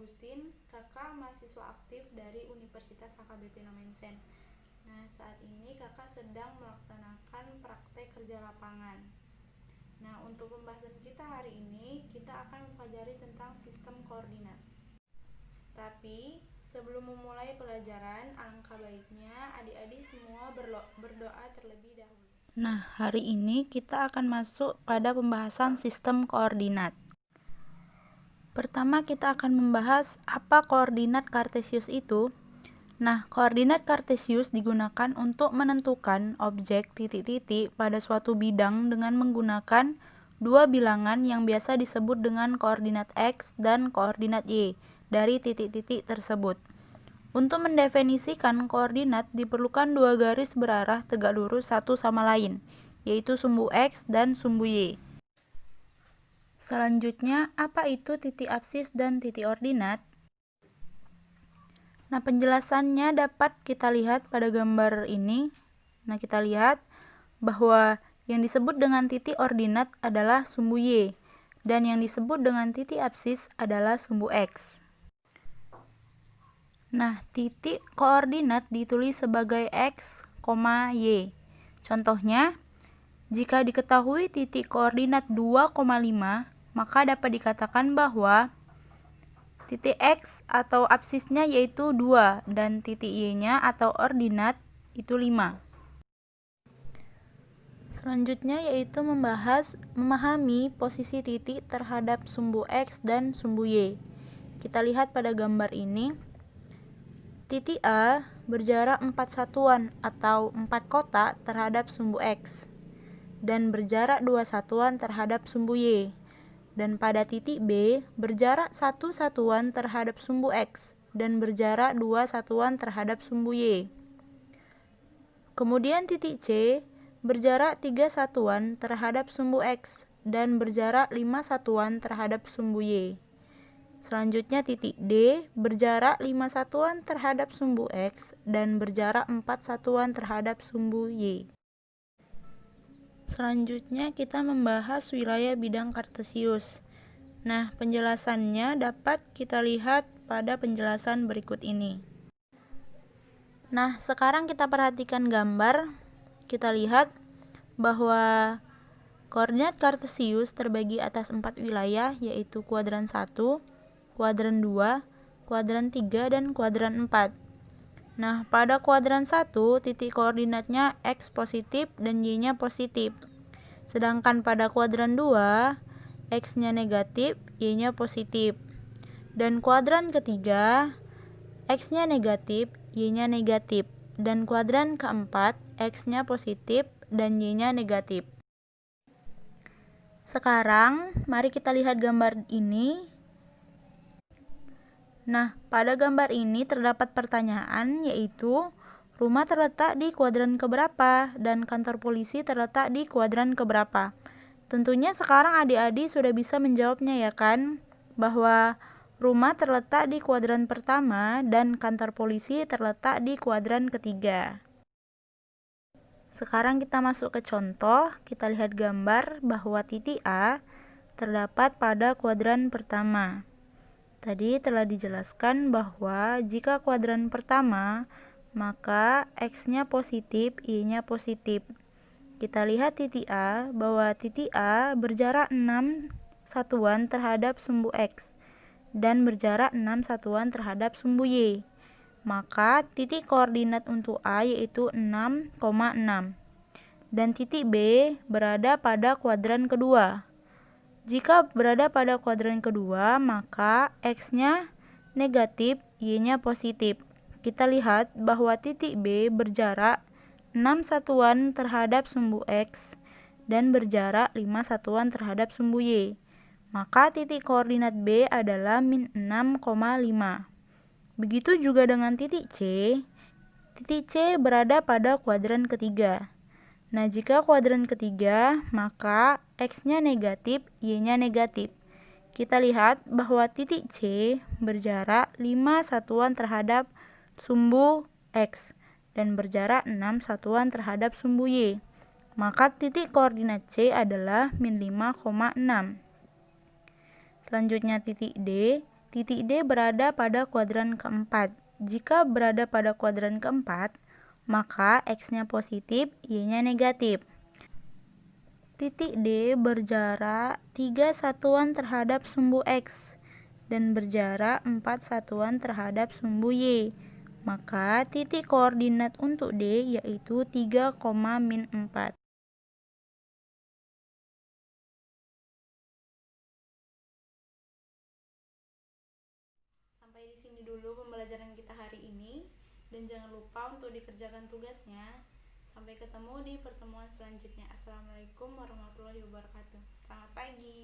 Agustin, kakak mahasiswa aktif dari Universitas HKBP Nomensen. Nah, saat ini kakak sedang melaksanakan praktek kerja lapangan. Nah, untuk pembahasan kita hari ini, kita akan mempelajari tentang sistem koordinat. Tapi, sebelum memulai pelajaran, alangkah baiknya adik-adik semua berdoa terlebih dahulu. Nah, hari ini kita akan masuk pada pembahasan sistem koordinat. Pertama, kita akan membahas apa koordinat kartesius itu. Nah, koordinat kartesius digunakan untuk menentukan objek titik-titik pada suatu bidang dengan menggunakan dua bilangan yang biasa disebut dengan koordinat X dan koordinat Y dari titik-titik tersebut. Untuk mendefinisikan koordinat diperlukan dua garis berarah tegak lurus satu sama lain, yaitu sumbu X dan sumbu Y. Selanjutnya, apa itu titik apsis dan titik ordinat? Nah, penjelasannya dapat kita lihat pada gambar ini. Nah, kita lihat bahwa yang disebut dengan titik ordinat adalah sumbu Y, dan yang disebut dengan titik apsis adalah sumbu X. Nah, titik koordinat ditulis sebagai X, Y. Contohnya, jika diketahui titik koordinat 2,5, maka dapat dikatakan bahwa titik X atau apsisnya yaitu 2 dan titik Y-nya atau ordinat itu 5. Selanjutnya yaitu memahami posisi titik terhadap sumbu X dan sumbu Y. Kita lihat pada gambar ini. Titik A berjarak 4 satuan atau 4 kotak terhadap sumbu X dan berjarak 2 satuan terhadap sumbu Y. Dan pada titik B berjarak 1 satuan terhadap sumbu X dan berjarak 2 satuan terhadap sumbu Y. Kemudian titik C berjarak 3 satuan terhadap sumbu X dan berjarak 5 satuan terhadap sumbu Y. Selanjutnya titik D berjarak 5 satuan terhadap sumbu X dan berjarak 4 satuan terhadap sumbu Y. Selanjutnya kita membahas wilayah bidang kartesius. Nah, penjelasannya dapat kita lihat pada penjelasan berikut ini. Nah, sekarang kita perhatikan gambar. Kita lihat bahwa koordinat kartesius terbagi atas 4 wilayah, yaitu kuadran 1, kuadran 2, kuadran 3, dan kuadran 4. Nah, pada kuadran 1, titik koordinatnya X positif dan Y-nya positif. Sedangkan pada kuadran 2, X-nya negatif, Y-nya positif. Dan kuadran ketiga, X-nya negatif, Y-nya negatif. Dan kuadran keempat, X-nya positif dan Y-nya negatif. Sekarang, mari kita lihat gambar ini. Nah, pada gambar ini terdapat pertanyaan, yaitu rumah terletak di kuadran keberapa dan kantor polisi terletak di kuadran keberapa. Tentunya sekarang adik-adik sudah bisa menjawabnya, ya kan? Bahwa rumah terletak di kuadran pertama dan kantor polisi terletak di kuadran ketiga. Sekarang kita masuk ke contoh. Kita lihat gambar bahwa titik A terdapat pada kuadran pertama. Tadi telah dijelaskan bahwa jika kuadran pertama, maka X-nya positif, Y-nya positif. Kita lihat titik A, bahwa titik A berjarak 6 satuan terhadap sumbu X dan berjarak 6 satuan terhadap sumbu Y. Maka titik koordinat untuk A yaitu 6,6. Dan titik B berada pada kuadran kedua. Jika berada pada kuadran kedua, maka X-nya negatif, Y-nya positif. Kita lihat bahwa titik B berjarak 6 satuan terhadap sumbu X dan berjarak 5 satuan terhadap sumbu Y. Maka titik koordinat B adalah min 6,5. Begitu juga dengan titik C. Titik C berada pada kuadran ketiga. Nah, jika kuadran ketiga, maka X-nya negatif, Y-nya negatif. Kita lihat bahwa titik C berjarak 5 satuan terhadap sumbu X dan berjarak 6 satuan terhadap sumbu Y. Maka titik koordinat C adalah min 5,6. Selanjutnya titik D. titik D berada pada kuadran keempat. Jika berada pada kuadran keempat, maka X-nya positif, Y-nya negatif. Titik D berjarak 3 satuan terhadap sumbu X dan berjarak 4 satuan terhadap sumbu Y. Maka titik koordinat untuk D yaitu 3, min 4. Sampai di sini dulu pembelajaran kita hari ini, dan jangan lupa untuk dikerjakan tugasnya. Sampai ketemu di pertemuan selanjutnya. Assalamualaikum warahmatullahi wabarakatuh. Selamat pagi.